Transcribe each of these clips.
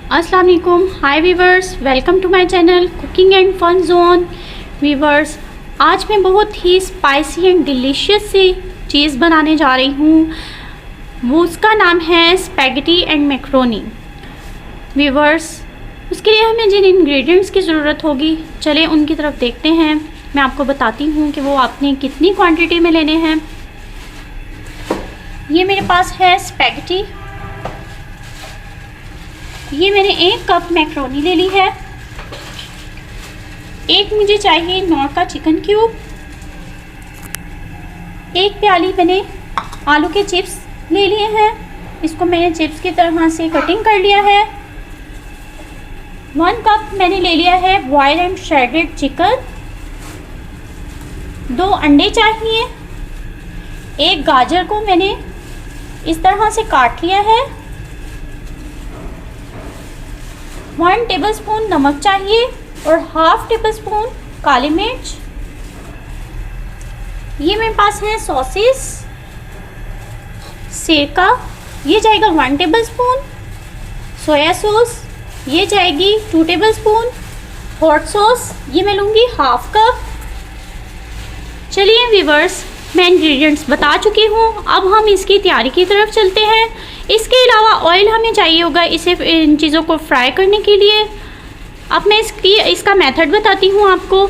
अस्सलाम वालेकुम, hi viewers, welcome to my channel cooking and fun zone. Viewers, आज मैं बहुत ही स्पाइसी एंड डिलीशियस सी चीज़ बनाने जा रही हूँ। वो उसका नाम है स्पैगेटी एंड मैक्रोनी। वीवर्स, उसके लिए हमें जिन इंग्रेडिएंट्स की ज़रूरत होगी, चले उनकी तरफ देखते हैं। मैं आपको बताती हूँ कि वो आपने कितनी क्वांटिटी में लेने हैं। ये मेरे पास है स्पैगेटी। ये मैंने 1 कप मैक्रोनी ले ली है। एक मुझे चाहिए नॉर का चिकन क्यूब। 1 प्याली मैंने आलू के चिप्स ले लिए हैं। इसको मैंने चिप्स की तरह से कटिंग कर लिया है। 1 कप मैंने ले लिया है बॉइल्ड एंड श्रेडेड चिकन। 2 अंडे चाहिए। 1 गाजर को मैंने इस तरह से काट लिया है। 1 टेबलस्पून नमक चाहिए और 1/2 टेबलस्पून काली मिर्च। ये मेरे पास है सॉसेस, सिरका, ये जाएगा 1 टेबलस्पून। सोया सॉस, ये जाएगी 2 टेबलस्पून। हॉट सॉस, ये मैं लूँगी 1/2 कप। चलिए वीवर्स, मैं इंग्रेडिएंट्स बता चुकी हूँ। अब हम इसकी तैयारी की तरफ चलते हैं। इसके अलावा ऑयल हमें चाहिए होगा इसे इन चीज़ों को फ्राई करने के लिए। अब मैं इसका मेथड बताती हूँ आपको।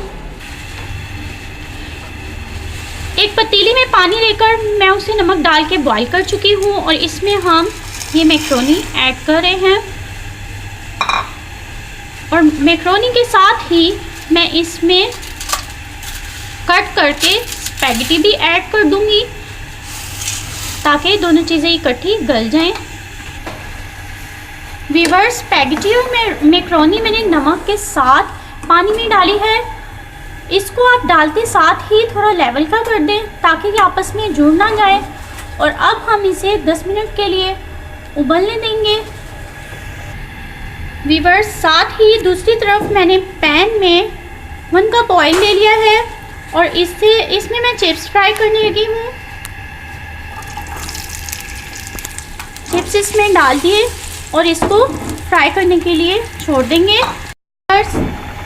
एक पतीली में पानी लेकर मैं उसे नमक डाल के बॉईल कर चुकी हूँ और इसमें हम ये मैक्रोनी ऐड कर रहे हैं। और मैक्रोनी के साथ ही मैं इसमें कट करके स्पैगेटी भी ऐड कर दूंगी ताकि दोनों चीज़ें इकट्ठी गल जाएं। वीवर्स, स्पैगेटी और मैक्रोनी मैंने नमक के साथ पानी में डाली है। इसको आप डालते साथ ही थोड़ा लेवल का कर दें ताकि ये आपस में जुड़ ना जाए। और अब हम इसे 10 मिनट के लिए उबलने देंगे। वीवर्स, साथ ही दूसरी तरफ मैंने पैन में 1 कप ऑयल ले लिया है और इसमें मैं चिप्स फ्राई करने लगी हूँ। चिप्स इसमें डाल दिए और इसको फ्राई करने के लिए छोड़ देंगे।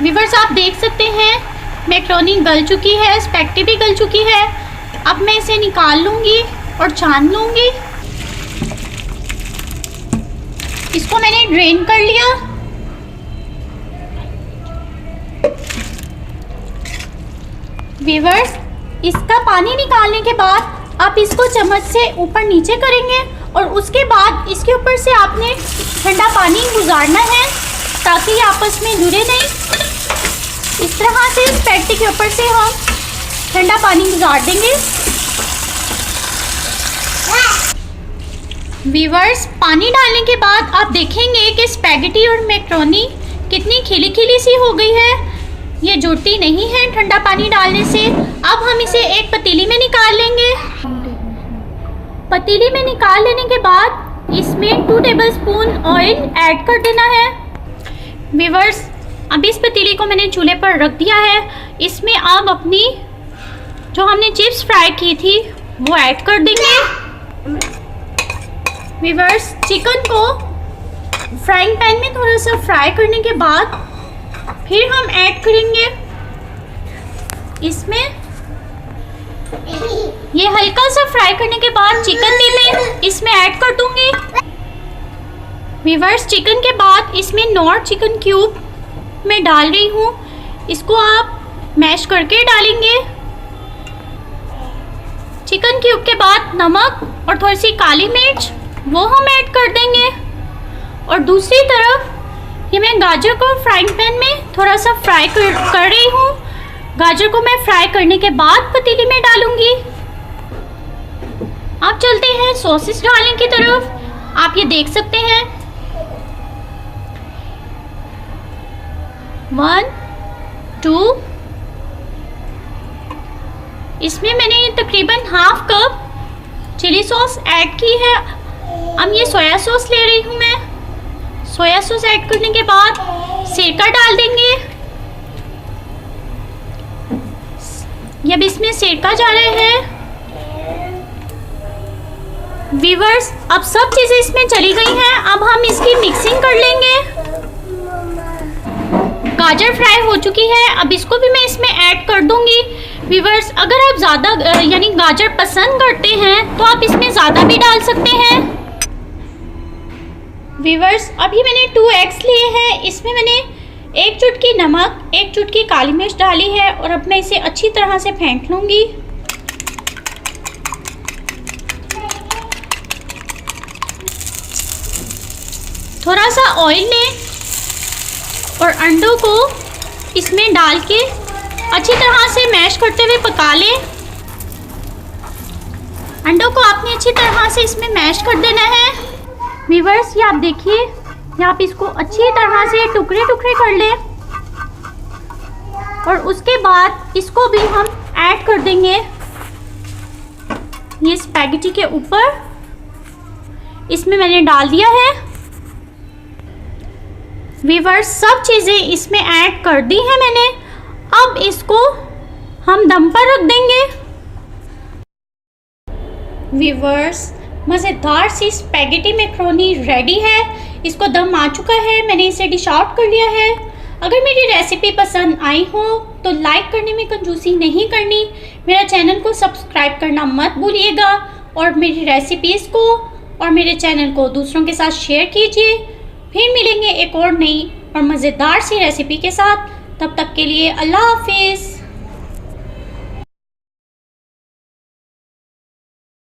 वीवर्स, आप देख सकते हैं मैक्रोनी गल चुकी है, स्पैगेटी भी गल चुकी है। अब मैं इसे निकाल लूँगी और छान लूँगी। इसको मैंने ड्रेन कर लिया। वीवर्स, इसका पानी निकालने के बाद आप इसको चम्मच से ऊपर नीचे करेंगे और उसके बाद इसके ऊपर से आपने ठंडा पानी गुजारना है ताकि ये आपस में जुड़े नहीं। इस तरह से स्पैगेटी के ऊपर से हम ठंडा पानी गुजार देंगे। वीवर्स, पानी डालने के बाद आप देखेंगे कि स्पैगेटी और मैक्रोनी कितनी खिली खिली सी हो गई है। ये जुड़ती नहीं है ठंडा पानी डालने से। अब हम इसे एक पतीली में निकाल लेंगे। पतीली में निकाल लेने के बाद इसमें 2 टेबलस्पून ऑयल ऐड कर देना है। वीवर्स, अब इस पतीली को मैंने चूल्हे पर रख दिया है। इसमें अब अपनी जो हमने चिप्स फ्राई की थी वो ऐड कर देंगे। वीवर्स, चिकन को फ्राइंग पैन में थोड़ा सा फ्राई करने के बाद फिर हम ऐड करेंगे इसमें। ये हल्का सा फ्राई करने के बाद चिकन भी मैं इसमें ऐड कर दूंगी। वीवर्स, चिकन के बाद इसमें नॉर चिकन क्यूब मैं डाल रही हूँ। इसको आप मैश करके डालेंगे। चिकन क्यूब के बाद नमक और थोड़ी सी काली मिर्च वो हम ऐड कर देंगे। और दूसरी तरफ ये मैं गाजर को फ्राइंग पैन में थोड़ा सा फ्राई कर रही हूँ। गाजर को मैं फ्राई करने के बाद पतीली में डालूंगी। अब चलते हैं सॉसेस डालने की तरफ। आप ये देख सकते हैं 1, 2, इसमें मैंने तकरीबन 1/2 कप चिली सॉस ऐड की है। अब ये सोया सॉस ले रही हूँ मैं। सोया सॉस ऐड करने के बाद सिरका डाल देंगे। जब इसमें सिरका जा रहा है वीवर्स, अब सब चीज़ें इसमें चली गई हैं। अब हम इसकी मिक्सिंग कर लेंगे। गाजर फ्राई हो चुकी है, अब इसको भी मैं इसमें ऐड कर दूंगी। वीवर्स, अगर आप ज़्यादा यानी गाजर पसंद करते हैं तो आप इसमें ज़्यादा भी डाल सकते हैं। वीवर्स, अभी मैंने 2 एग्स लिए हैं। इसमें मैंने 1 चुटकी नमक, 1 चुटकी काली मिर्च डाली है और अब मैं इसे अच्छी तरह से फेंट लूँगी। थोड़ा सा ऑयल लें और अंडों को इसमें डाल के अच्छी तरह से मैश करते हुए पका लें। अंडों को आपने अच्छी तरह से इसमें मैश कर देना है। वीवर्स, ये आप देखिए, ये आप इसको अच्छी तरह से टुकड़े टुकड़े कर लें और उसके बाद इसको भी हम ऐड कर देंगे ये स्पैगेटी के ऊपर। इसमें मैंने डाल दिया है। वीवर्स, सब चीज़ें इसमें ऐड कर दी हैं मैंने। अब इसको हम दम पर रख देंगे। वीवर्स, मज़ेदार सी स्पैगेटी मैक्रोनी रेडी है। इसको दम आ चुका है, मैंने इसे डिश आउट कर लिया है। अगर मेरी रेसिपी पसंद आई हो तो लाइक करने में कंजूसी नहीं करनी। मेरा चैनल को सब्सक्राइब करना मत भूलिएगा और मेरी रेसिपीज़ को और मेरे चैनल को दूसरों के साथ शेयर कीजिए। फिर मिलेंगे एक और नई और मज़ेदार सी रेसिपी के साथ। तब तक के लिए अल्लाह हाफिज़।